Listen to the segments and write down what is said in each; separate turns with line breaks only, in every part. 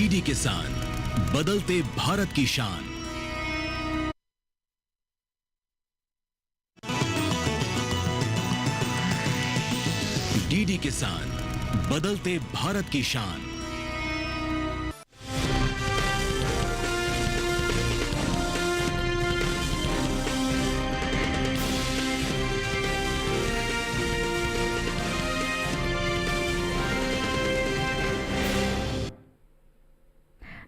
DD किसान, बदलते भारत की शान। डीडी किसान, बदलते भारत की शान।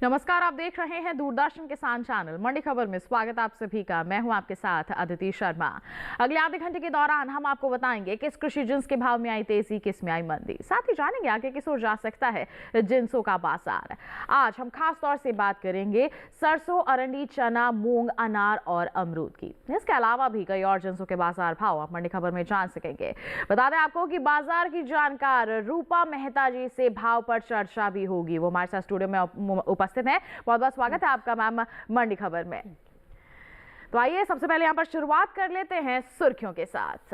नमस्कार, आप देख रहे हैं दूरदर्शन किसान चैनल। मंडी खबर में स्वागत आप सभी का। मैं हूं आपके साथ अदिति शर्मा। अगले आधे घंटे के दौरान हम आपको बताएंगे किस कृषि जिन्स के भाव में आई तेजी, किस में आई मंदी। साथ ही जानेंगे आगे किस ओर जा सकता है जिन्सों का बाजार। आज हम खास तौर से बात करेंगे सरसों, अरंडी, चना, मूंग, अनार और अमरूद की। इसके अलावा भी कई और जिन्सों के बाजार भाव आप मंडी खबर में जान सकेंगे। बता दें आपको कि बाजार की जानकार रूपा मेहता जी से भाव पर चर्चा भी होगी। वो हमारे साथ स्टूडियो में उपस्थित है। बहुत बहुत स्वागत है आपका मैम मंडी खबर में। तो आइए सबसे पहले यहां पर शुरुआत कर लेते हैं सुर्खियों के साथ।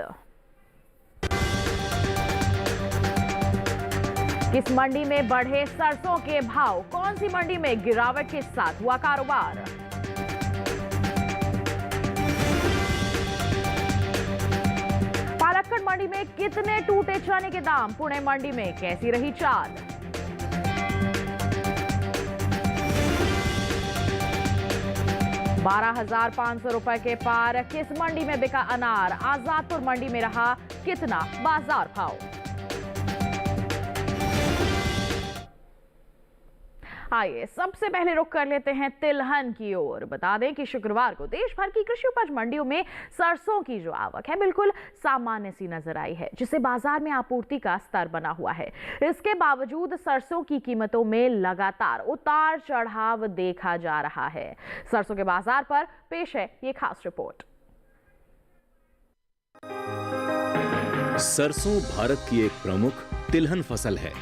किस मंडी में बढ़े सरसों के भाव, कौन सी मंडी में गिरावट के साथ हुआ कारोबार। पालक्कड़ मंडी में कितने टूटे चने के दाम, पुणे मंडी में कैसी रही चाल। ₹12,500 के पार किस मंडी में बिका अनार, आजादपुर मंडी में रहा कितना बाजार भाव। आइए सबसे पहले रुख कर लेते हैं तिलहन की ओर। बता दें कि शुक्रवार को देश भर की कृषि उपज मंडियों में सरसों की जो आवक है बिल्कुल सामान्य सी नजर आई है, जिससे बाजार में आपूर्ति का स्तर बना हुआ है। इसके बावजूद सरसों की कीमतों में लगातार उतार चढ़ाव देखा जा रहा है। सरसों के बाजार पर पेश है ये खास रिपोर्ट।
सरसों भारत की एक प्रमुख तिलहन फसल है,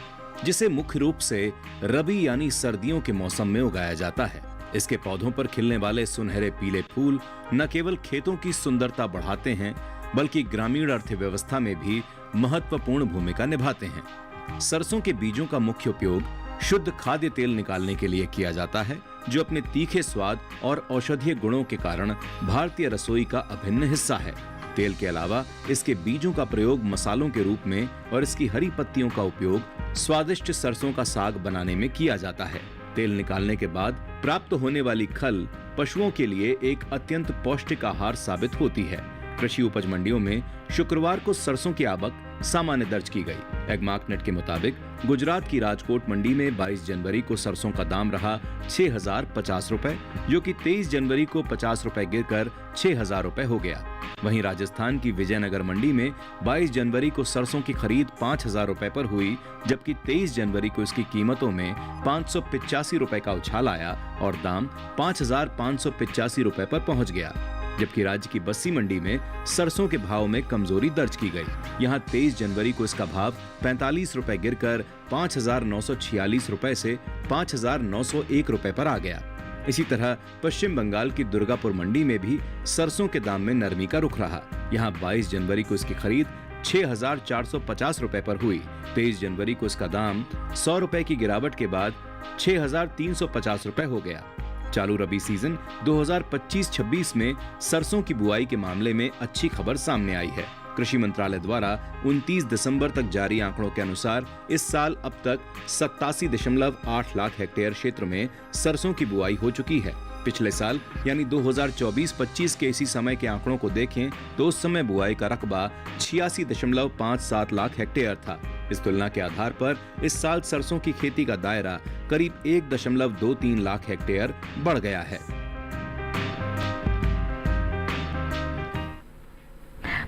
जिसे मुख्य रूप से रबी यानी सर्दियों के मौसम में उगाया जाता है। इसके पौधों पर खिलने वाले सुनहरे पीले फूल न केवल खेतों की सुंदरता बढ़ाते हैं, बल्कि ग्रामीण अर्थव्यवस्था में भी महत्वपूर्ण भूमिका निभाते हैं। सरसों के बीजों का मुख्य उपयोग शुद्ध खाद्य तेल निकालने के लिए किया जाता है, जो अपने तीखे स्वाद और औषधीय गुणों के कारण भारतीय रसोई का अभिन्न हिस्सा है। तेल के अलावा इसके बीजों का प्रयोग मसालों के रूप में और इसकी हरी पत्तियों का उपयोग स्वादिष्ट सरसों का साग बनाने में किया जाता है। तेल निकालने के बाद प्राप्त होने वाली खल पशुओं के लिए एक अत्यंत पौष्टिक आहार साबित होती है। कृषि उपज मंडियों में शुक्रवार को सरसों की आवक सामान्य दर्ज की गई। एग्मार्कनेट के मुताबिक गुजरात की राजकोट मंडी में 22 जनवरी को सरसों का दाम रहा ₹6,050, जो कि 23 जनवरी को ₹50 गिरकर ₹6,000 हो गया। वहीं राजस्थान की विजयनगर मंडी में 22 जनवरी को सरसों की खरीद ₹5,000 पर हुई, जबकि 23 जनवरी को इसकी कीमतों में ₹585 का उछाल आया और दाम ₹5,585 पर पहुंच गया। जबकि राज्य की बस्सी मंडी में सरसों के भाव में कमजोरी दर्ज की गई। यहां 23 जनवरी को इसका भाव ₹45 गिरकर ₹5,946 से ₹5,901 पर आ गया। इसी तरह पश्चिम बंगाल की दुर्गापुर मंडी में भी सरसों के दाम में नरमी का रुख रहा। यहां 22 जनवरी को इसकी खरीद ₹6,450 पर हुई। 23 जनवरी को इसका दाम ₹100 की गिरावट के बाद ₹6,350 हो गया। चालू रबी सीजन 2025-26 में सरसों की बुआई के मामले में अच्छी खबर सामने आई है। कृषि मंत्रालय द्वारा 29 दिसंबर तक जारी आंकड़ों के अनुसार इस साल अब तक 87.8 लाख हेक्टेयर क्षेत्र में सरसों की बुआई हो चुकी है। पिछले साल यानी 2024-25 के इसी समय के आंकड़ों को देखें तो उस समय बुआई का रकबा 86.57 लाख हेक्टेयर था। इस तुलना के आधार पर इस साल सरसों की खेती का दायरा करीब 1.23 लाख हेक्टेयर बढ़ गया है।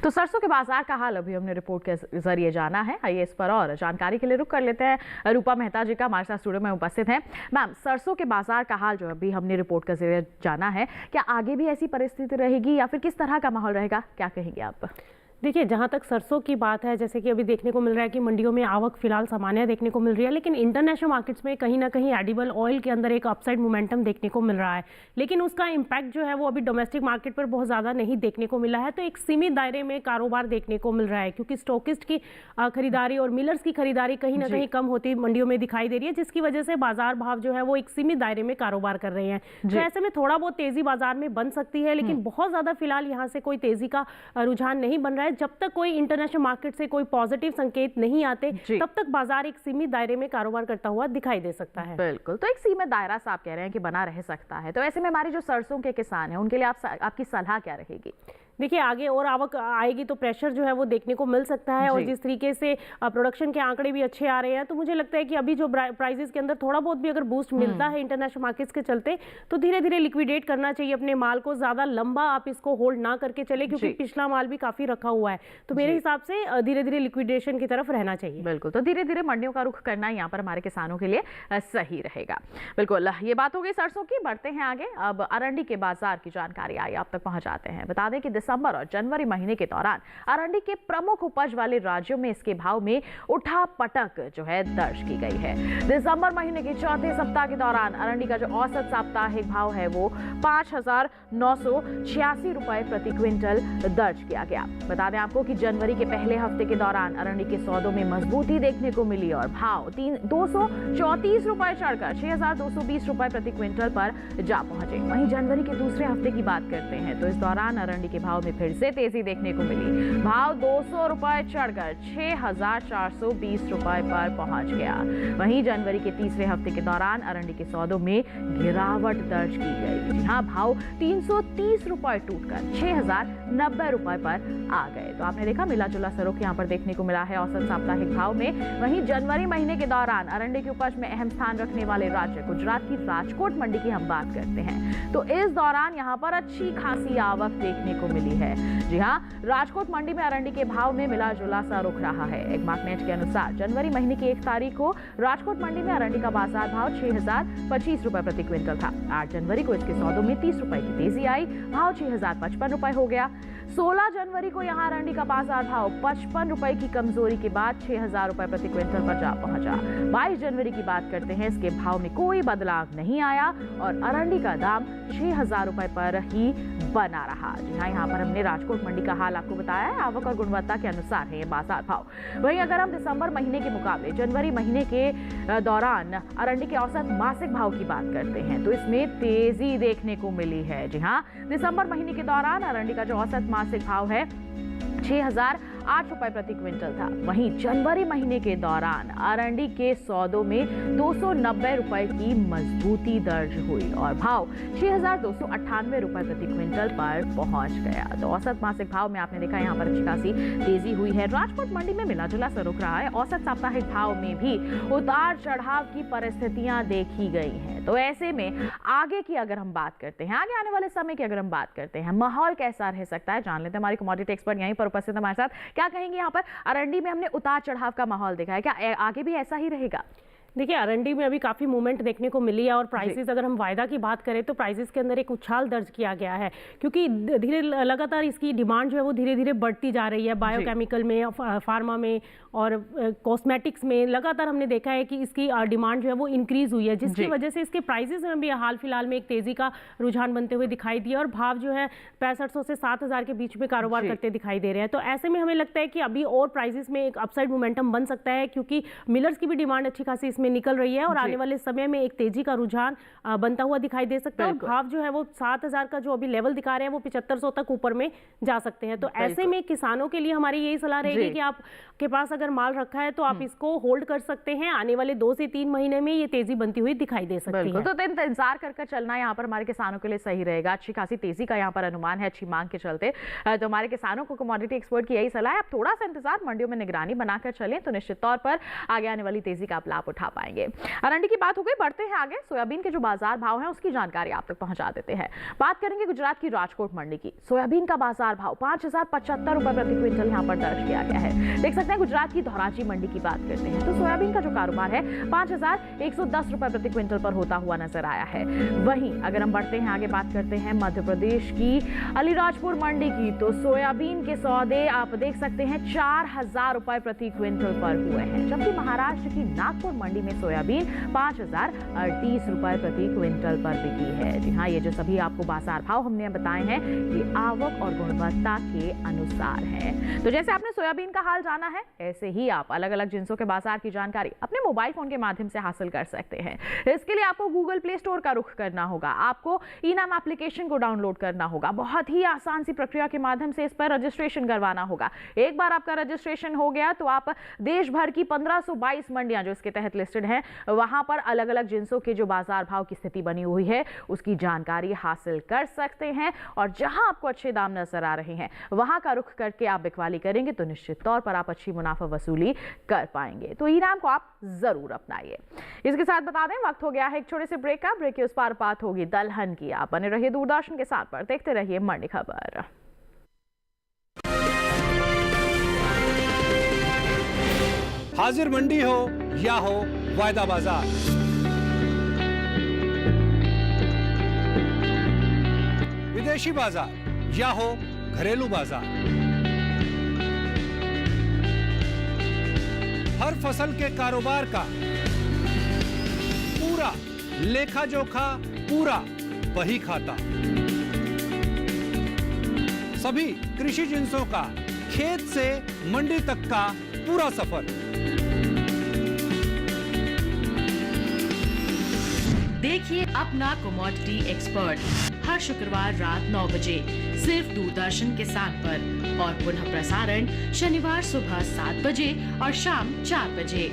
तो सरसों के बाजार का हाल अभी हमने रिपोर्ट के जरिए जाना है। आइए इस पर और जानकारी के लिए रुक कर लेते हैं। रूपा मेहता जी का हमारे साथ स्टूडियो में उपस्थित हैं। मैम, सरसों के बाजार का हाल जो अभी हमने रिपोर्ट के जरिए जाना है, क्या आगे भी ऐसी परिस्थिति रहेगी या फिर किस तरह का माहौल रहेगा, क्या कहेंगे आप?
देखिए, जहाँ तक सरसों की बात है, जैसे कि अभी देखने को मिल रहा है कि मंडियों में आवक फिलहाल सामान्य देखने को मिल रही है, लेकिन इंटरनेशनल मार्केट्स में कहीं ना कहीं एडिबल ऑयल के अंदर एक अपसाइड मोमेंटम देखने को मिल रहा है, लेकिन उसका इम्पैक्ट जो है वो अभी डोमेस्टिक मार्केट पर बहुत ज़्यादा नहीं देखने को मिला है। तो एक सीमित दायरे में कारोबार देखने को मिल रहा है, क्योंकि स्टॉकिस्ट की खरीदारी और मिलर्स की खरीदारी कहीं ना कहीं कम होती मंडियों में दिखाई दे रही है, जिसकी वजह से बाजार भाव जो है वो एक सीमित दायरे में कारोबार कर रहे हैं। तो ऐसे में थोड़ा बहुत तेजी बाजार में बन सकती है, लेकिन बहुत ज़्यादा फिलहाल यहाँ से कोई तेजी का रुझान नहीं बन रहा है। जब तक कोई इंटरनेशनल मार्केट से कोई पॉजिटिव संकेत नहीं आते, तब तक बाजार एक सीमित दायरे में कारोबार करता हुआ दिखाई दे सकता है।
बिल्कुल, तो एक सीमित दायरा से आप कह रहे हैं कि बना रह सकता है। तो ऐसे में हमारी जो सरसों के किसान हैं, उनके लिए आपकी सलाह क्या रहेगी?
देखिए, आगे और आवक आएगी तो प्रेशर जो है वो देखने को मिल सकता है, और जिस तरीके से प्रोडक्शन के आंकड़े भी अच्छे आ रहे हैं, तो मुझे लगता है कि अभी जो प्राइसेस के अंदर थोड़ा बहुत भी अगर बूस्ट मिलता है इंटरनेशनल मार्केट्स के चलते, तो धीरे धीरे लिक्विडेट करना चाहिए अपने माल को। ज़्यादा लंबा आप इसको होल्ड ना करके चले, क्योंकि पिछला माल भी काफ़ी रखा हुआ है। तो मेरे हिसाब से धीरे धीरे लिक्विडेशन की तरफ रहना चाहिए।
बिल्कुल, तो धीरे धीरे मंडियों का रुख करना यहाँ पर हमारे किसानों के लिए सही रहेगा। बिल्कुल, ये बात हो गई सरसों की। बढ़ते हैं आगे। अब अरंडी के बाजार की जानकारी आई आप तक पहुंचाते हैं। बता दें कि दिसंबर और जनवरी महीने के दौरान अरंडी के प्रमुख उपज वाले राज्यों में इसके भाव में उठापटक जो है दर्ज की गई है। दिसंबर महीने के चौथे सप्ताह के दौरान अरंडी का जो औसत साप्ताहिक भाव है वो 5,986 रुपए प्रति क्विंटल दर्ज किया गया। बता दें आपको कि जनवरी के पहले हफ्ते के दौरान अरंडी के सौदों में मजबूती देखने को मिली और भाव 234 रुपए चढ़कर 6,220 रुपए प्रति क्विंटल पर जा पहुंचे। वहीं जनवरी के दूसरे हफ्ते की बात करते हैं तो इस दौरान अरंडी के भाव में फिर से तेजी देखने को मिली। भाव 200 रुपए चढ़कर 6,420 रुपए पर पहुंच गया। वहीं जनवरी के तीसरे हफ्ते के दौरान अरंडी के सौदों में गिरावट दर्ज की गई। जी हां, भाव 330 रुपए टूटकर 6,090 रुपए पर आ गए। तो आपने देखा मिला जुला सा रुख यहां पर देखने को मिला है औसत साप्ताहिक भाव में। वहीं जनवरी महीने के दौरान अरंडी की उपज में अहम स्थान रखने वाले राज्य गुजरात की राजकोट मंडी की हम बात करते हैं, तो इस दौरान यहां पर अच्छी खासी आवक देखने को मिली है। जी हां, राजकोट मंडी में अरंडी के भाव में मिला जुला सा रुख रहा है। एक मार्कनेट के अनुसार जनवरी महीने की 1 तारीख को राजकोट मंडी में अरंडी का बाजार भाव 6,025 रुपए प्रति क्विंटल था। 8 जनवरी को इसके सौदों में 30 रुपए की तेजी आई, भाव 6,055 रुपए हो गया। 16 जनवरी को यहां अरंडी का बाजार भाव 55 रुपए की कमजोरी के बाद 6,000 रुपए प्रति क्विंटल पर जा पहुंचा। 22 जनवरी की बात करते हैं, इसके भाव में कोई बदलाव नहीं आया और अरंडी का दाम 6,000 रुपए पर ही बना रहा। जी हाँ, यहाँ पर हमने राजकोट मंडी का हाल आपको बताया है। आवक और गुणवत्ता के अनुसार है ये बाजार भाव। वहीं अगर हम दिसंबर महीने के मुकाबले जनवरी महीने के दौरान अरंडी के औसत मासिक भाव की बात करते हैं तो इसमें तेजी देखने को मिली है। जी हाँ, दिसंबर महीने के दौरान अरंडी का जो औसत मासिक भाव है 6,008 रुपए प्रति क्विंटल था। वहीं जनवरी महीने के दौरान अरंडी के सौदों में 290 रुपए की मजबूती दर्ज हुई और भाव 6,298 रुपए प्रति क्विंटल पर पहुंच गया। तो औसत मासिक भाव में आपने देखा यहाँ पर अच्छी खासी तेजी हुई है। राजकोट मंडी में मिला जुला सा रुख रहा है। औसत साप्ताहिक भाव में भी उतार चढ़ाव की परिस्थितियां देखी गई हैं। तो ऐसे में आगे की अगर हम बात करते हैं, आगे आने वाले समय की अगर हम बात करते हैं, माहौल कैसा रह सकता है, जान लेते हैं हमारी कमोडिटी एक्सपर्ट यहीं पर उपस्थित हमारे साथ। क्या कहेंगे, यहाँ पर अरंडी में हमने उतार चढ़ाव का माहौल देखा है, क्या आगे भी ऐसा ही रहेगा?
देखिए, अरंडी में अभी काफ़ी मूवमेंट देखने को मिली है और प्राइसेस अगर हम वायदा की बात करें तो प्राइसेस के अंदर एक उछाल दर्ज किया गया है, क्योंकि धीरे लगातार इसकी डिमांड जो है वो धीरे धीरे बढ़ती जा रही है। बायोकेमिकल में, फार्मा में और कॉस्मेटिक्स में लगातार हमने देखा है कि इसकी डिमांड जो है वो इंक्रीज हुई है, जिसकी वजह से इसके प्राइसेस में भी हाल फिलहाल में एक तेजी का रुझान बनते हुए दिखाई दिया और भाव जो है 6500 से 7,000 के बीच में कारोबार करते दिखाई दे रहे हैं। तो ऐसे में हमें लगता है कि अभी और प्राइसेस में एक अपसाइड मोमेंटम बन सकता है, क्योंकि मिलर्स की भी डिमांड अच्छी खासी में निकल रही है और आने वाले समय में एक तेजी का रुझान बनता हुआ दिखाई दे सकता है। भाव जो है वो 7,000 का जो अभी लेवल दिखा रहे हैं वो 7500 तक ऊपर में जा सकते हैं। तो ऐसे में किसानों के लिए हमारी यही सलाह रहेगी कि आपके पास अगर माल रखा है तो आप इसको होल्ड कर सकते हैं। आने वाले 2 से 3 महीने में ये तेजी बनती हुई दिखाई दे सकती है।
तो इंतजार कर चलना यहाँ पर हमारे किसानों के लिए सही रहेगा। अच्छी खासी तेजी का यहाँ पर अनुमान है अच्छी मांग के चलते। तो हमारे किसानों को कमोडिटी एक्सपर्ट की यही सलाह है, आप थोड़ा सा इंतजार, मंडियों में निगरानी बनाकर चलें तो निश्चित तौर पर आगे आने वाली तेजी का आप लाभ उठा पाएंगे। अरंडी की बात हो गई, बढ़ते हैं आगे। सोयाबीन के जो बाजार भाव हैं उसकी जानकारी आप तक पहुंचा देते हैं। बात करेंगे गुजरात की राजकोट मंडी की। सोयाबीन का बाजार भाव 5,075 रुपए प्रति क्विंटल यहाँ पर दर्ज किया गया है। देख सकते हैं गुजरात की धौराजी मंडी की बात करते हैं तो सोयाबीन का जो कारोबार है 5,110 रुपए प्रति क्विंटल पर होता हुआ नजर आया है। वहीं अगर हम बढ़ते हैं आगे, बात करते हैं मध्य प्रदेश की अलीराजपुर मंडी की, तो सोयाबीन के सौदे आप देख सकते हैं 4,000 रुपए प्रति क्विंटल पर हुए हैं, जबकि महाराष्ट्र की नागपुर मंडी में सोयाबीन 5,030 रुपए प्रति क्विंटल पर बिकी है। जी हाँ, ये जो सभी आपको बाजार भाव हमने बताए हैं ये आवक और गुणवत्ता के अनुसार है। तो जैसे आपने सोयाबीन का हाल जाना है, ऐसे ही आप अलग अलग जिंसों के बाजार की जानकारी अपने मोबाइल फोन के माध्यम से हासिल कर सकते हैं। इसके लिए आपको गूगल प्ले स्टोर का रुख करना होगा, आपको इनाम एप्लीकेशन को डाउनलोड करना होगा। बहुत ही आसान सी प्रक्रिया के माध्यम से इस पर रजिस्ट्रेशन करवाना होगा। एक बार आपका रजिस्ट्रेशन हो गया तो आप देश भर की 1522 मंडियां जो इसके तहत लिस्टेड हैं वहां पर अलग अलग जिंसों के जो बाजार भाव की स्थिति बनी हुई है उसकी जानकारी हासिल कर सकते हैं। और जहां आपको अच्छे दाम नजर आ रहे हैं वहां का रुख करके आप बिकवाली करेंगे तो निश्चित तौर पर आप अच्छी मुनाफा वसूली कर पाएंगे। तो इनाम को आप जरूर अपनाइए। इसके साथ बता दें वक्त हो गया है एक छोटे से ब्रेक का। ब्रेक के उस पार बात होगी दलहन की। आप बने रहिए दूरदर्शन के साथ पर, देखते रहिए मंडी खबर।
हाजिर मंडी हो या हो वायदा बाजार, विदेशी बाजार या हो घरेलू बाजार, हर फसल के कारोबार का पूरा लेखा जोखा, पूरा बही खाता, सभी कृषि जिंसों का खेत से मंडी तक का पूरा सफर।
देखिए अपना कमोडिटी एक्सपर्ट हर शुक्रवार रात 9 बजे सिर्फ दूरदर्शन किसान पर और पुनः प्रसारण शनिवार सुबह 7 बजे और शाम 4 बजे।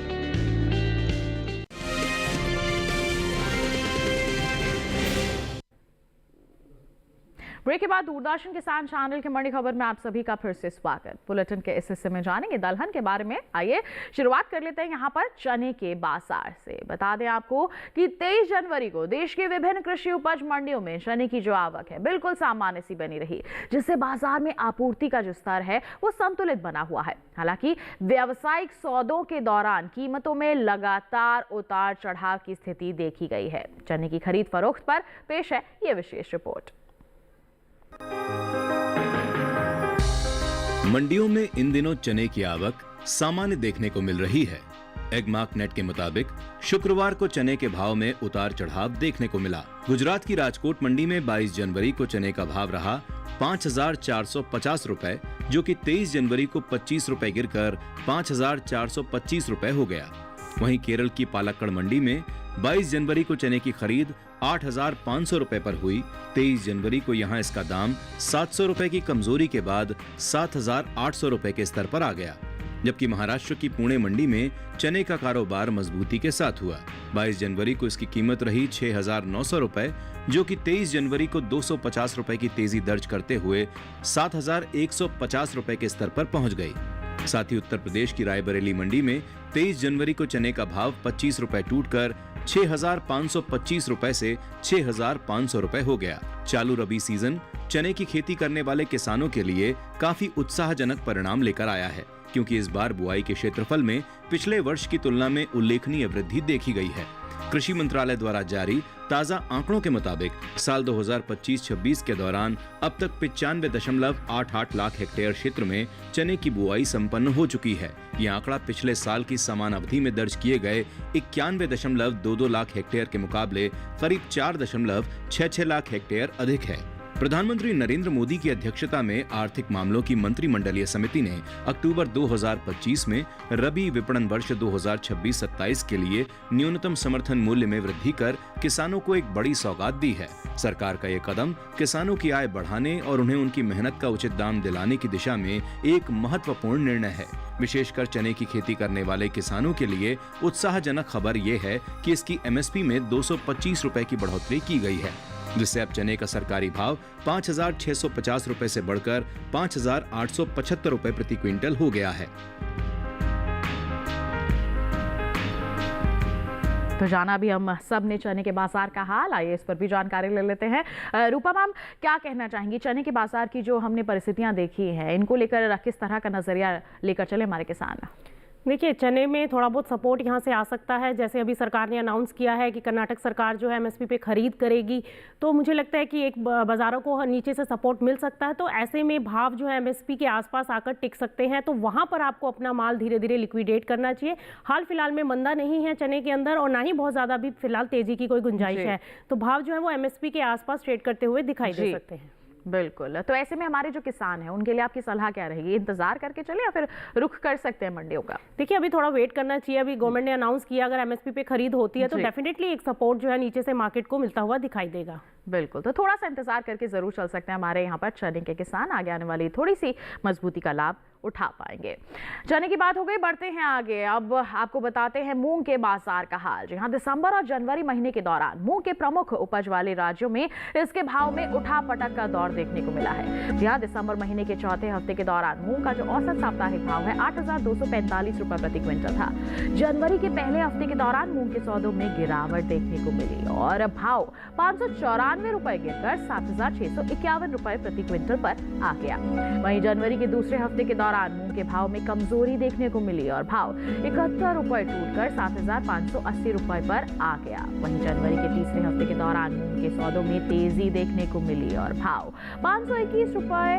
ब्रेक के बाद दूरदर्शन किसान चैनल के मंडी खबर में आप सभी का फिर से स्वागत। बुलेटिन के इस हिस्से में जानेंगे दलहन के बारे में। आइए शुरुआत कर लेते हैं यहाँ पर चने के बाजार से। बता दें आपको कि 23 जनवरी को देश के विभिन्न कृषि उपज मंडियों में चने की जो आवक है बिल्कुल सामान्य सी बनी रही, जिससे बाजार में आपूर्ति का जो स्तर है वो संतुलित बना हुआ है। हालांकि व्यावसायिक सौदों के दौरान कीमतों में लगातार उतार चढ़ाव की स्थिति देखी गई है। चने की खरीद फरोख्त पर पेश है ये विशेष रिपोर्ट।
मंडियों में इन दिनों चने की आवक सामान्य देखने को मिल रही है। एगमार्क नेट के मुताबिक शुक्रवार को चने के भाव में उतार चढ़ाव देखने को मिला। गुजरात की राजकोट मंडी में 22 जनवरी को चने का भाव रहा 5,450 रुपए, जो कि 23 जनवरी को 25 रुपए गिरकर 5,425 रुपए हो गया। वहीं केरल की पालक्कड़ मंडी में 22 जनवरी को चने की खरीद 8,500 रुपए पर हुई। 23 जनवरी को यहां इसका दाम 700 रुपए की कमजोरी के बाद 7,800 रुपए के स्तर पर आ गया। जबकि महाराष्ट्र की पुणे मंडी में चने का कारोबार मजबूती के साथ हुआ। 22 जनवरी को इसकी कीमत रही 6,900 रुपए, जो कि 23 जनवरी को 250 रुपए की तेजी दर्ज करते हुए 7,150 रुपए के स्तर पर पहुंच गई। साथ ही उत्तर प्रदेश की रायबरेली मंडी में 23 जनवरी को चने का भाव 25 रुपए टूटकर 6,525 रुपए से 6,500 रुपए हो गया। चालू रबी सीजन चने की खेती करने वाले किसानों के लिए काफी उत्साहजनक परिणाम लेकर आया है, क्योंकि इस बार बुआई के क्षेत्रफल में पिछले वर्ष की तुलना में उल्लेखनीय वृद्धि देखी गई है। कृषि मंत्रालय द्वारा जारी ताजा आंकड़ों के मुताबिक साल 2025-26 के दौरान अब तक 95.88 लाख हेक्टेयर क्षेत्र में चने की बुआई संपन्न हो चुकी है। यह आंकड़ा पिछले साल की समान अवधि में दर्ज किए गए 91.22 लाख हेक्टेयर के मुकाबले करीब 4.66 लाख हेक्टेयर अधिक है। प्रधानमंत्री नरेंद्र मोदी की अध्यक्षता में आर्थिक मामलों की मंत्रिमंडलीय समिति ने अक्टूबर 2025 में रबी विपणन वर्ष 2026-27 के लिए न्यूनतम समर्थन मूल्य में वृद्धि कर किसानों को एक बड़ी सौगात दी है। सरकार का ये कदम किसानों की आय बढ़ाने और उन्हें उनकी मेहनत का उचित दाम दिलाने की दिशा में एक महत्वपूर्ण निर्णय है। विशेषकर चने की खेती करने वाले किसानों के लिए उत्साहजनक खबर ये है कि इसकी MSP में 225 रुपए की बढ़ोतरी की गई है, जिससे अब चने का सरकारी भाव 5,650 रुपए से बढ़कर 5,875 रुपए प्रति क्विंटल हो गया है।
तो जाना भी हम सब ने चने के बाजार का हाल, आइए इस पर भी जानकारी ले लेते हैं। रूपा मैम, क्या कहना चाहेंगी चने के बाजार की जो हमने परिस्थितियां देखी हैं, इनको लेकर किस तरह का नजरिया लेकर चले हमारे किसान?
देखिए, चने में थोड़ा बहुत सपोर्ट यहाँ से आ सकता है। जैसे अभी सरकार ने अनाउंस किया है कि कर्नाटक सरकार जो है एमएसपी पे खरीद करेगी, तो मुझे लगता है कि एक बाज़ारों को नीचे से सपोर्ट मिल सकता है। तो ऐसे में भाव जो है एमएसपी के आसपास आकर टिक सकते हैं, तो वहाँ पर आपको अपना माल धीरे धीरे लिक्विडेट करना चाहिए। हाल फिलहाल में मंदा नहीं है चने के अंदर, और ना ही बहुत ज़्यादा भी फिलहाल तेज़ी की कोई गुंजाइश है, तो भाव जो है वो एमएसपी के आसपास ट्रेड करते हुए दिखाई दे सकते हैं।
बिल्कुल। तो ऐसे में हमारे जो किसान हैं उनके लिए आपकी सलाह क्या रहेगी? इंतजार करके चले या फिर रुख कर सकते हैं मंडियों का?
देखिए, अभी थोड़ा वेट करना चाहिए। अभी गवर्नमेंट ने अनाउंस किया, अगर एमएसपी पे खरीद होती है तो डेफिनेटली एक सपोर्ट जो है नीचे से मार्केट को मिलता हुआ दिखाई देगा।
बिल्कुल, तो थोड़ा सा इंतजार करके जरूर चल सकते हैं हमारे यहाँ पर चने के किसान, आगे आने वाली थोड़ी सी मजबूती का लाभ उठा पाएंगे। चने की बात हो गई, बढ़ते हैं आगे। अब आपको बताते हैं मूंग के बाजार का हाल। जी हाँ, दिसंबर और जनवरी महीने के दौरान मूंग के प्रमुख उपज वाले राज्यों में इसके भाव में उठापटक का दौर देखने को मिला है। जी हाँ, दिसंबर महीने के चौथे हफ्ते के दौरान मूंग का जो औसत साप्ताहिक भाव है 8,245 रुपए प्रति क्विंटल था। जनवरी के पहले हफ्ते के दौरान मूंग के सौदों में गिरावट देखने को मिली और भाव 594 रुपए गिरकर 7,651 रुपए प्रति क्विंटल पर आ गया। वहीं जनवरी के दूसरे हफ्ते के दौरान मूंग के भाव में कमजोरी देखने को मिली और भाव 71 रुपए टूटकर 7,580 रुपए पर आ गया। वहीं जनवरी के तीसरे हफ्ते के दौरान मूंग के सौदों में तेजी देखने को मिली और भाव 521 रुपए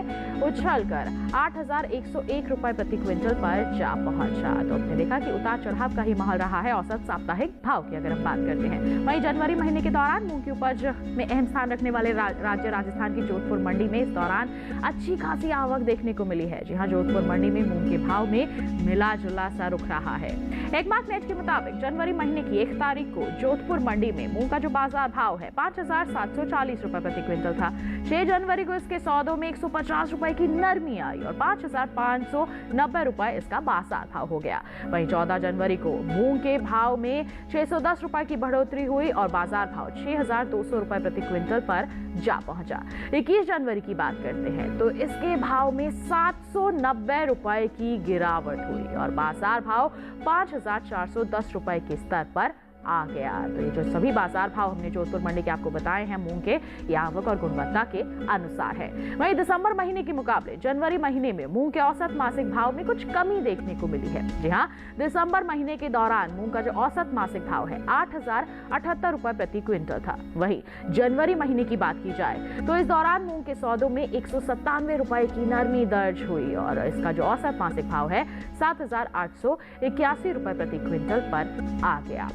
उछलकर 8,101 रुपए प्रति क्विंटल पर जा पहुंचा। तो आपने देखा कि उतार चढ़ाव का ही माहौल रहा है औसत साप्ताहिक भाव की अगर हम बात करते हैं। वहीं जनवरी महीने के दौरान मूंग की उपज में अहम स्थान रखने वाले राज्य राजस्थान की जोधपुर मंडी में इस दौरान अच्छी खासी आवक देखने को मिली है। जी हाँ, जोधपुर मंडी में मूंग के भाव में मिला जुला सा रुख रहा है। एकमार्क नेट के मुताबिक जनवरी महीने की 1 तारीख को जोधपुर मंडी में मूंग का जो बाजार भाव है 5,740 रुपए प्रति क्विंटल था। 6 जनवरी को इसके सौदों में 150 रुपए की नरमी आई और 5,590 रुपए इसका बाजार भाव हो गया। वहीं 14 जनवरी को मूंग के भाव में 610 रुपए की बढ़ोतरी हुई और बाजार भाव 6,200 रुपए प्रति क्विंटल पर जा पहुंचा। 21 जनवरी की बात करते हैं तो इसके भाव में 790 रुपए की गिरावट हुई और बाजार भाव 5,410 रुपए के स्तर पर आ गया। तो ये जो सभी बाजार भाव हमने जोधपुर मंडी के आपको बताए हैं मूंग के, ये आवक और गुणवत्ता के अनुसार है। वहीं दिसंबर महीने के मुकाबले जनवरी महीने में मूंग के औसत मासिक भाव में कुछ कमी देखने को मिली है। जी हाँ, दिसंबर महीने के दौरान मूंग का जो औसत मासिक भाव है 8,078 रुपए प्रति क्विंटल था। वहीं जनवरी महीने की बात की जाए तो इस दौरान मूंग के सौदों में 197 रुपए की नरमी दर्ज हुई और इसका जो औसत मासिक भाव है 7,881 रुपए प्रति क्विंटल पर आ गया।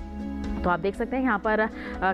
तो आप देख सकते हैं यहाँ पर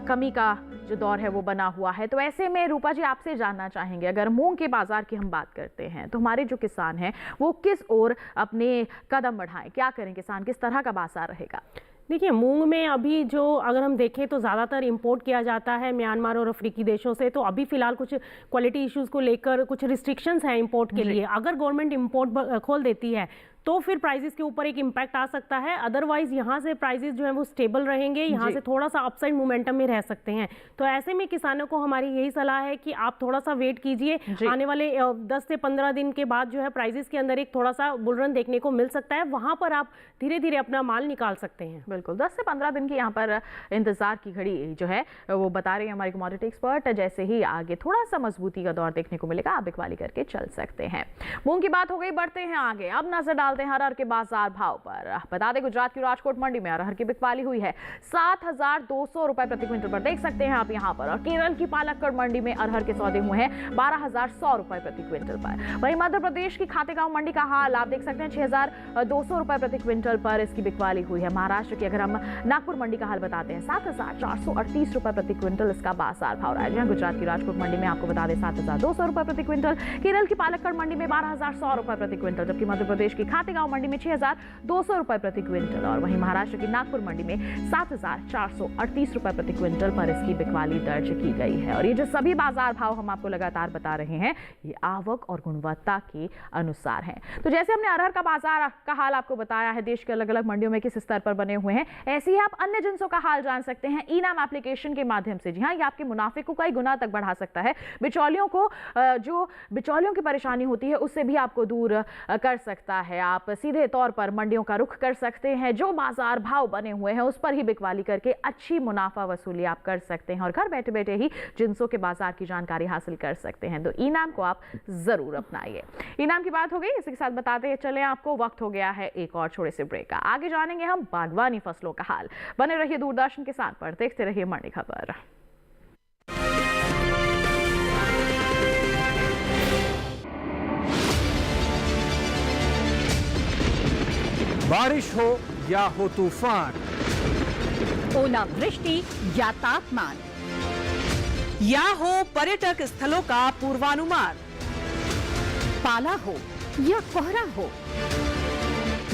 कमी का जो दौर है वो बना हुआ है। तो ऐसे में रूपा जी आपसे जानना चाहेंगे, अगर मूंग के बाजार की हम बात करते हैं तो हमारे जो किसान हैं वो किस ओर अपने कदम बढ़ाएं, क्या करें किसान, किस तरह का बाजार रहेगा?
देखिए, मूंग में अभी जो अगर हम देखें तो ज़्यादातर इंपोर्ट किया जाता है म्यांमार और अफ्रीकी देशों से। तो अभी फिलहाल कुछ क्वालिटी इश्यूज को लेकर कुछ रिस्ट्रिक्शंस हैं इंपोर्ट के लिए। अगर गवर्नमेंट इंपोर्ट खोल देती है तो फिर प्राइसेस के ऊपर एक इम्पैक्ट आ सकता है। अदरवाइज यहाँ से प्राइसेस जो है वो स्टेबल रहेंगे, यहाँ से थोड़ा सा अपसाइड मोमेंटम में रह सकते हैं। तो ऐसे में किसानों को हमारी यही सलाह है कि आप थोड़ा सा वेट कीजिए। आने वाले 10 से 15 दिन के बाद जो है प्राइसेस के अंदर एक थोड़ा सा बुलरन देखने को मिल सकता है, वहां पर आप धीरे धीरे अपना माल निकाल सकते हैं।
बिल्कुल, 10 से 15 दिन की यहाँ पर इंतजार की घड़ी जो है वो बता रहे हैं हमारे कमोडिटी एक्सपर्ट। जैसे ही आगे थोड़ा सा मजबूती का दौर देखने को मिलेगा आप बिकवाली करके चल सकते हैं। मूंग की बात हो गई, बढ़ते हैं आगे। अब नजर डालते हैं अरहर के बाजार भाव पर। बता दें गुजरात की राजकोट मंडी में अरहर की बिकवाली हुई है 7,200 रुपए प्रति क्विंटल पर, देख सकते हैं आप यहाँ पर। और केरल की पालक्कड़ मंडी में अरहर के सौदे हुए हैं 12,100 रुपए प्रति क्विंटल पर। वहीं मध्य प्रदेश की खातेगांव मंडी का हाल आप देख सकते हैं 6,200 रुपए प्रति क्विंटल पर इसकी बिकवाली हुई है। महाराष्ट्र की अगर हम नागपुर मंडी का हाल बताते हैं 7,438 रुपए प्रति क्विंटल इसका बाजार भाव रहा है। गुजरात की राजकोट मंडी में आपको बता दें 7,200 रुपए प्रति क्विंटल, केरल की पालक्कड़ मंडी में 12,100 रुपए प्रति क्विंटल, जबकि मध्य प्रदेश की खातेगांव मंडी में 6,200 रुपए प्रति क्विंटल और वहीं महाराष्ट्र की नागपुर मंडी में 7,438 रुपए प्रति क्विंटल पर इसकी बिकवाली दर्ज की गई है। और ये जो सभी बाजार भाव हम आपको लगातार बता रहे हैं ये आवक और गुणवत्ता के अनुसार हैं। तो जैसे हमने अरहर का बाजार का हाल आपको बताया है, देश के अलग अलग मंडियों में किस स्तर पर बने हुए हैं, ऐसे ही आप अन्य जिनसों का हाल जान सकते हैं ई-नाम एप्लीकेशन के माध्यम से। जी हाँ, ये आपके मुनाफे को कई गुना तक बढ़ा सकता है। बिचौलियों को जो बिचौलियों की परेशानी होती है उससे भी आपको दूर कर सकता है। आप सीधे तौर पर मंडियों का रुख कर सकते हैं। जो बाजार भाव बने हुए हैं उस पर ही बिकवाली करके अच्छी मुनाफा वसूली आप कर सकते हैं और घर बैठे बैठे ही जिंसों के बाजार की जानकारी हासिल कर सकते हैं। तो इनाम को आप जरूर अपनाइए। इनाम की बात हो गई, इसी के साथ बताते चले आपको वक्त हो गया है एक और छोटे से ब्रेक का। आगे जानेंगे हम बागवानी फसलों का हाल। बने रहिए दूरदर्शन किसान पर, देखते रहिए मंडी खबर।
बारिश हो या हो तूफान,
ओलावृष्टि या तापमान, या हो पर्यटक स्थलों का पूर्वानुमान, पाला हो या कोहरा हो,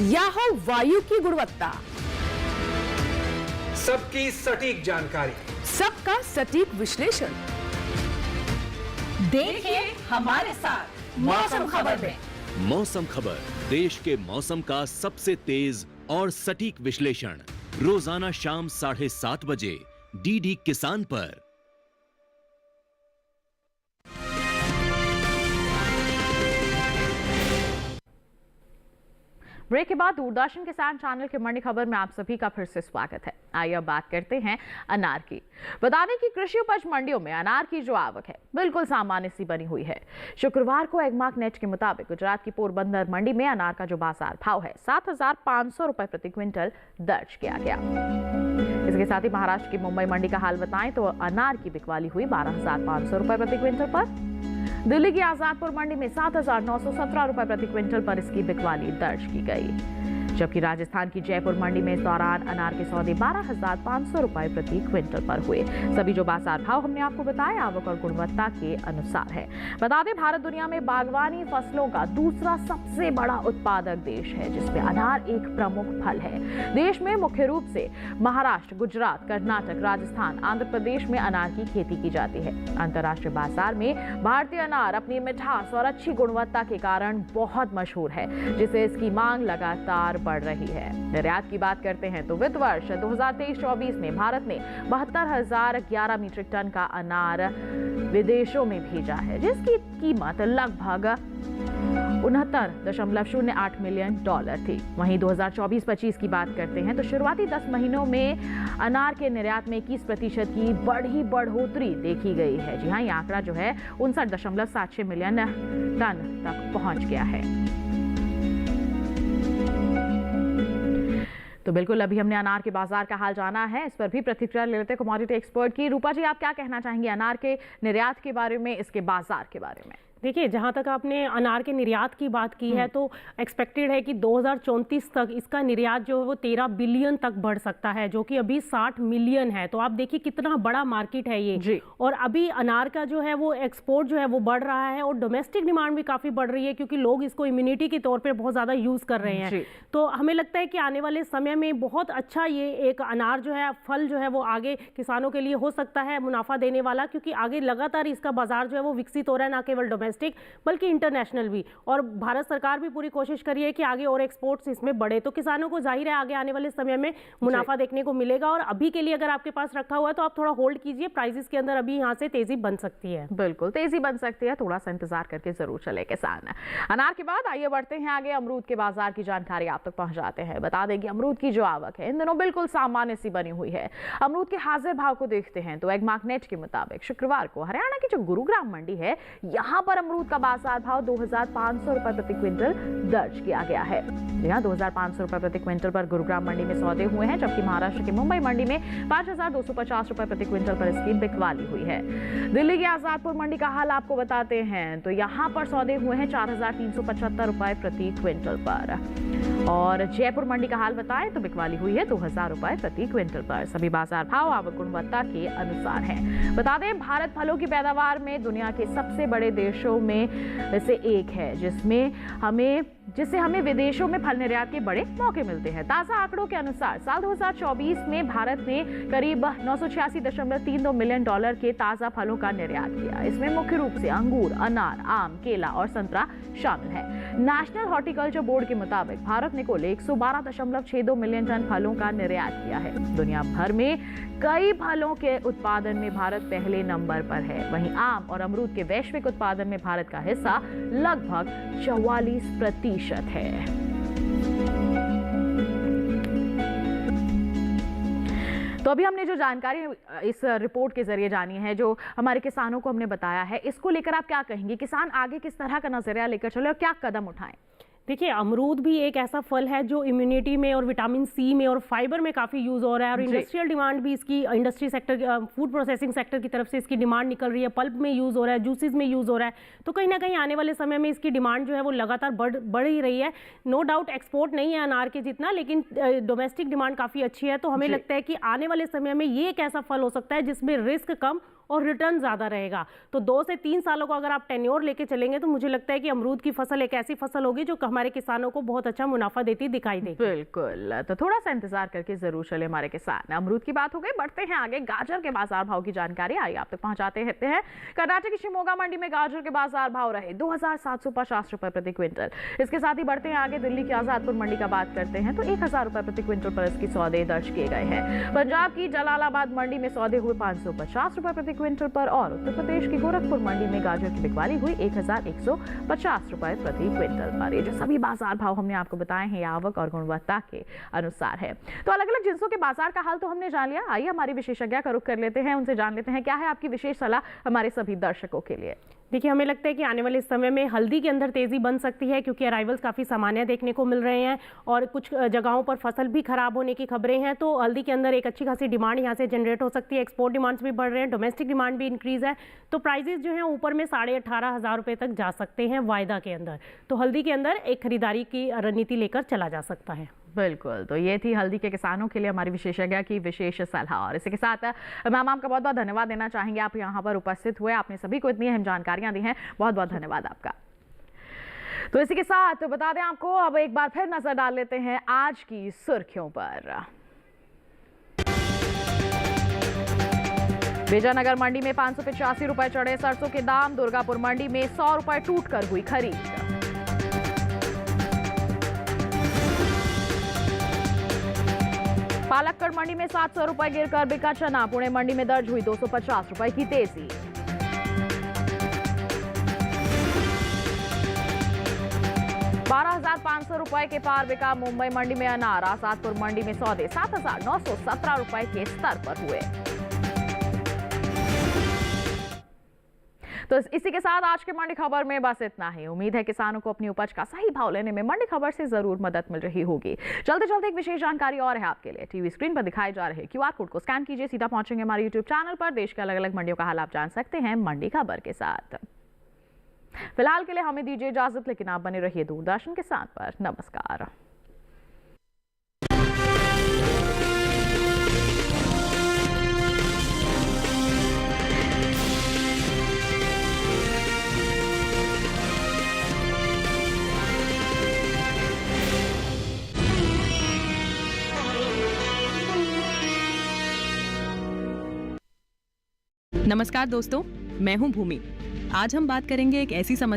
या हो वायु की गुणवत्ता,
सबकी सटीक जानकारी,
सबका सटीक विश्लेषण। देखिए हमारे साथ मौसम खबर में।
मौसम खबर, देश के मौसम का सबसे तेज और सटीक विश्लेषण रोजाना शाम 7:30 बजे डीडी किसान पर।
ब्रेक के बाद दूरदर्शन किसान चैनल के मंडी खबर में आप सभी का फिर से स्वागत है। आइए अब बात करते हैं अनार की। बता दें कि कृषि उपज मंडियों में अनार की जो आवक है बिल्कुल सामान्य सी बनी हुई है। शुक्रवार को एग्मार्क नेट के मुताबिक गुजरात की पोरबंदर मंडी में अनार का जो बाजार भाव है 7,500 रुपए प्रति क्विंटल दर्ज किया गया। इसके साथ ही महाराष्ट्र की मुंबई मंडी का हाल बताएं तो अनार की बिकवाली हुई 12,500 रुपए प्रति क्विंटल पर। दिल्ली की आजादपुर मंडी में 7,917 रुपए प्रति क्विंटल पर इसकी बिकवाली दर्ज की गई। जबकि राजस्थान की जयपुर मंडी में इस दौरान अनार के सौदे 12,500 रुपए प्रति क्विंटल पर हुए। सभी जो बाजार भाव हमने आपको बताया आवक और गुणवत्ता के अनुसार है। बता दें भारत दुनिया में बागवानी फसलों का दूसरा सबसे बड़ा उत्पादक देश है, जिसमें अनार एक प्रमुख फल है। देश में मुख्य रूप से महाराष्ट्र, गुजरात, कर्नाटक, राजस्थान, आंध्र प्रदेश में अनार की खेती की जाती है। अंतर्राष्ट्रीय बाजार में भारतीय अनार अपनी मिठास और अच्छी गुणवत्ता के कारण बहुत मशहूर है, जिससे इसकी मांग लगातार बढ़ रही है। निर्यात की बात करते हैं तो वित्त वर्ष 2023-24 में भारत ने 72,011 मीट्रिक टन का अनार विदेशों में भेजा है, जिसकी कीमत लगभग 69.08 मिलियन डॉलर थी। वहीं 2024-25 की बात करते हैं तो शुरुआती 10 महीनों में अनार के निर्यात में 21% की बड़ी बढ़ोतरी देखी गई है। जी हाँ, ये आंकड़ा जो है 59.76 मिलियन टन तक पहुंच गया है। तो बिल्कुल अभी हमने अनार के बाजार का हाल जाना है, इस पर भी प्रतिक्रिया ले लेते हैं कमोडिटी एक्सपर्ट की। रूपा जी, आप क्या कहना चाहेंगे अनार के निर्यात के बारे में, इसके बाजार के बारे में?
देखिए, जहाँ तक आपने अनार के निर्यात की बात की है तो एक्सपेक्टेड है कि 2034 तक इसका निर्यात जो है वो 13 बिलियन तक बढ़ सकता है, जो कि अभी 60 मिलियन है। तो आप देखिए कितना बड़ा मार्केट है ये जी। और अभी अनार का जो है वो एक्सपोर्ट जो है वो बढ़ रहा है और डोमेस्टिक डिमांड भी काफ़ी बढ़ रही है, क्योंकि लोग इसको इम्यूनिटी के तौर पर बहुत ज़्यादा यूज़ कर रहे हैं। तो हमें लगता है कि आने वाले समय में बहुत अच्छा ये एक अनार जो है, फल जो है वो आगे किसानों के लिए हो सकता है मुनाफा देने वाला, क्योंकि आगे लगातार इसका बाजार जो है वो विकसित हो रहा है, ना केवल बल्कि इंटरनेशनल भी। और भारत सरकार भी पूरी कोशिश कर रही है कि आगे और एक्सपोर्ट्स इसमें बढ़े। तो किसानों को जाहिर है आगे आने वाले समय में मुनाफा देखने को मिलेगा। और अभी के लिए अगर आपके पास रखा हुआ है तो आप थोड़ा होल्ड कीजिए, प्राइसेस के अंदर अभी यहाँ से तेजी बन सकती है।
बिल्कुल तेजी बन सकती है, थोड़ा सा इंतजार करके जरूर चले किसान। अनार के बाद आइए बढ़ते हैं आगे, अमरूद के बाजार की जानकारी आप तक पहुंचाते हैं। बता दें कि अमरूद की जो आवक है इन दिनों बिल्कुल सामान्य सी बनी हुई है। अमरूद के हाजिर भाव को देखते हैं तो एग्मार्क नेट के मुताबिक शुक्रवार को हरियाणा की जो गुरुग्राम मंडी है, यहाँ पर अमरूद का बाजार भाव 2,500 रुपए प्रति क्विंटल दर्ज किया गया है। यहाँ 2,500 रुपए प्रति क्विंटल पर गुरुग्राम मंडी में सौदे हुए हैं, जबकि महाराष्ट्र की मुंबई मंडी में 5,250 रुपए प्रति क्विंटल पर इसकी बिकवाली हुई है। दिल्ली की आजादपुर मंडी का हाल आपको बताते हैं तो यहाँ पर सौदे हुए हैं 4,375 रुपए प्रति क्विंटल पर। और जयपुर मंडी का हाल बताएं तो बिकवाली हुई है 2,000 रुपए प्रति क्विंटल पर। सभी बाजार भाव आवक गुणवत्ता के अनुसार हैं। बता दें भारत फलों की पैदावार में दुनिया के सबसे बड़े देशों में से एक है, जिससे हमें विदेशों में फल निर्यात के बड़े मौके मिलते हैं। ताजा आंकड़ों के अनुसार साल 2024 में भारत ने करीब 986.32 मिलियन डॉलर के ताजा फलों का निर्यात किया। इसमें मुख्य रूप से अंगूर, अनार, आम, केला और संतरा शामिल है। नेशनल हॉर्टिकल्चर बोर्ड के मुताबिक भारत ने कुल 112.62 मिलियन टन फलों का निर्यात किया है। दुनिया भर में कई फलों के उत्पादन में भारत पहले नंबर पर है। वहीं आम और अमरूद के वैश्विक उत्पादन में भारत का हिस्सा लगभग 44% है। तो अभी हमने जो जानकारी इस रिपोर्ट के जरिए जानी है, जो हमारे किसानों को हमने बताया है, इसको लेकर आप क्या कहेंगे? किसान आगे किस तरह का नजरिया लेकर चले और क्या कदम उठाएं?
देखिए, अमरूद भी एक ऐसा फल है जो इम्यूनिटी में और विटामिन सी में और फाइबर में काफ़ी यूज़ हो रहा है, और इंडस्ट्रियल डिमांड भी इसकी industry sector, food processing sector की तरफ से इसकी डिमांड निकल रही है। पल्प में यूज़ हो रहा है, जूसेस में यूज़ हो रहा है, तो कहीं ना कहीं आने वाले समय में इसकी डिमांड जो है वो लगातार बढ़ ही रही है। नो डाउट एक्सपोर्ट नहीं है अनार के जितना, लेकिन डोमेस्टिक डिमांड काफ़ी अच्छी है। तो हमें लगता है कि आने वाले समय में ये एक ऐसा फल हो सकता है जिसमें रिस्क कम और रिटर्न ज़्यादा रहेगा। तो 2 से 3 सालों को अगर आप टेन्योर लेके चलेंगे तो मुझे लगता है कि अमरूद की फसल एक ऐसी फसल होगी जो हमारे किसानों को बहुत अच्छा मुनाफा देती दिखाई देगी।
बिल्कुल, तो थोड़ा सा इंतजार करके जरूर चले हमारे किसान। अमरूद की बात हो गई, बढ़ते हैं आगे। गाजर के बाजार भाव की जानकारी आई आप तक पहुंचाते हैं। कर्नाटक की शिमोगा मंडी में गाजर के बाजार भाव रहे 2750 रुपए प्रति क्विंटल। इसके साथ ही बढ़ते हैं आगे, दिल्ली की आजादपुर मंडी का बात करते हैं तो 1000 रुपए प्रति क्विंटल पर इसकी सौदे दर्ज किए गए हैं। पंजाब की जलालाबाद मंडी में सौदे हुए 550 रुपए प्रति क्विंटल पर, और उत्तर प्रदेश की गोरखपुर मंडी में गाजर की बिकवाली हुई 1150 रुपए प्रति क्विंटल पर। ये जो सभी बाजार भाव हमने आपको बताए हैं, आवक और गुणवत्ता के अनुसार है। तो अलग अलग जिन्सों के बाजार का हाल तो हमने जान लिया। आइए हमारे विशेषज्ञ का रुख कर लेते हैं, उनसे जान लेते हैं क्या है आपकी विशेष सलाह हमारे सभी दर्शकों के लिए।
देखिए, हमें लगता है कि आने वाले समय में हल्दी के अंदर तेज़ी बन सकती है, क्योंकि अराइवल्स काफ़ी सामान्य देखने को मिल रहे हैं और कुछ जगहों पर फसल भी खराब होने की खबरें हैं। तो हल्दी के अंदर एक अच्छी खासी डिमांड यहाँ से जनरेट हो सकती है। एक्सपोर्ट डिमांड्स भी बढ़ रहे हैं, डोमेस्टिक डिमांड भी इंक्रीज है, तो प्राइजेस जो हैं ऊपर में 18,500 रुपये तक जा सकते हैं वायदा के अंदर। तो हल्दी के अंदर एक खरीदारी की रणनीति लेकर चला जा सकता है।
बिल्कुल, तो ये थी हल्दी के किसानों के लिए हमारी विशेषज्ञ की विशेष सलाह। और इसी के साथ मैम आपका बहुत बहुत धन्यवाद देना चाहेंगे, आप यहाँ पर उपस्थित हुए, आपने सभी को इतनी अहम जानकारियां दी हैं, बहुत बहुत धन्यवाद आपका। तो इसी के साथ बता दें आपको, अब एक बार फिर नजर डाल लेते हैं आज की सुर्खियों पर। विजयनगर मंडी में 585 रुपए चढ़े सरसों के दाम। दुर्गापुर मंडी में 100 रुपए टूटकर हुई खरीद। पालक्कड़ मंडी में 700 रुपए गिरकर बिका चना। पुणे मंडी में दर्ज हुई 250 रुपए की तेजी। ₹12,500 के पार बिका मुंबई मंडी में अनार। आजादपुर मंडी में सौदे 7,917 रुपए के स्तर पर हुए। तो इसी के साथ आज के मंडी खबर में बस इतना ही। उम्मीद है किसानों को अपनी उपज का सही भाव लेने में मंडी खबर से जरूर मदद मिल रही होगी। चलते चलते एक विशेष जानकारी और है आपके लिए। टीवी स्क्रीन पर दिखाए जा रहे QR कोड को स्कैन कीजिए, सीधा पहुंचेंगे हमारे YouTube चैनल पर। देश के अलग अलग मंडियों का हाल आप जान सकते हैं मंडी खबर के साथ। फिलहाल के लिए हमें दीजिए इजाजत, लेकिन आप बने रहिए दूरदर्शन के साथ पर। नमस्कार।
नमस्कार दोस्तों, मैं हूं भूमि। आज हम बात करेंगे एक ऐसी समस्या